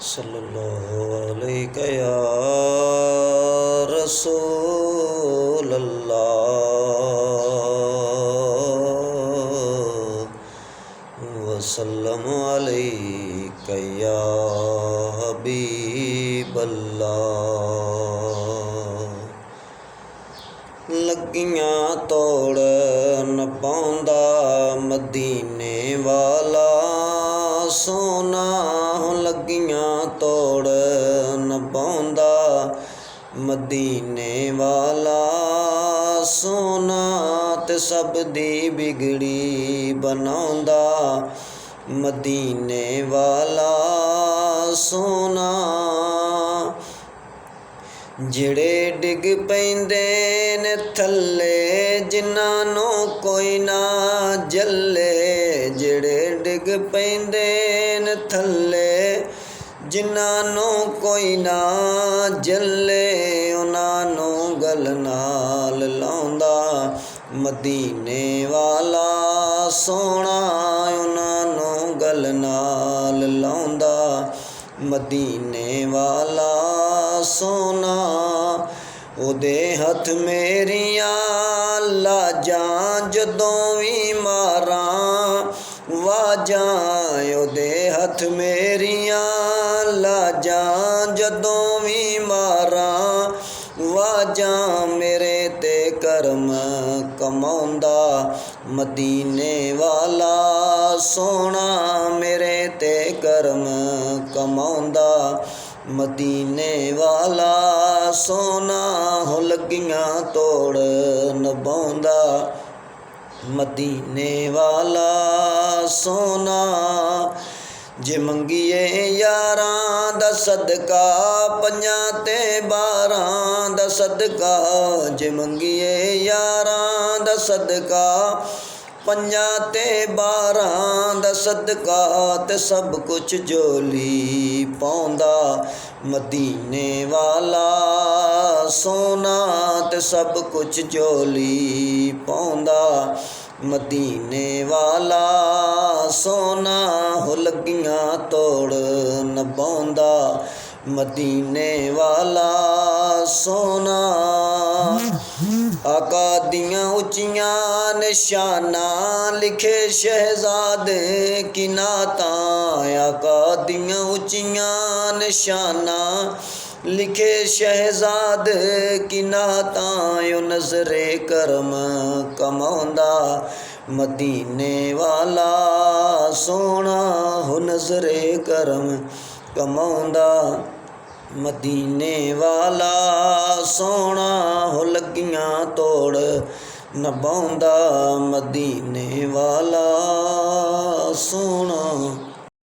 सल्लल्लाहु अलैका या रसूल अल्लाह वसल्लम अलैका या हबीब अल्लाह। लगियां तोड़ पाउंदा मदीने वाला सोना, लगियां तोड़ पाउंदा मदीने वाला सोना, ते सब दी बिगड़ी बनाउंदा मदीने वाला सोना। जिहड़े डिग पैंदे ने थल्ले जिन्हां नूं कोई ना जल्ले, जिहड़े डिग पैंदे ने थल्ले जिन्हां नूं कोई ना जल्ले, उन्हां नूं गल नाल लाउंदा मदीने वाला सोहणा, उन्हां नूं गल नाल लाउंदा मदीने वाला सोना। ओदे हथ मेरियां लाजां जदों भी मारां वाजां, ओदे हथ मेरियां लाजां जदों भी मारां वाजां, मेरे ते करम कमाउंदा मदीने वाला सोहणा, मेरे ते करम कमाउंदा मदीने वाला सोना। हो लगियां तोड़ निभाउंदा मदीने वाला सोना। जे मंगीए यारां दा सदका पंजां ते बारां दा सदका, जे मंगीए यारां दा सदका पंजां ते बारां दा सदका, ते सब कुछ झोली पाउंदा मदीने वाला सोना, ते सब कुछ झोली पाउंदा मदीने वाला सोना। हो लगियां तोड़ निभाउंदा मदीने वाला सोना। आका दियां उच्चियां निशानां लिखे शहजादे की नातां, आका दियां उच्चियां निशानां लिखे शहजादे की नातां, यो नज़रे करम कमाउंदा मदीने वाला सोहणा, हो नज़रे करम कमाउंदा मदीने वाला सोहणा। हो लगियां तोड़ निभाउंदा मदीने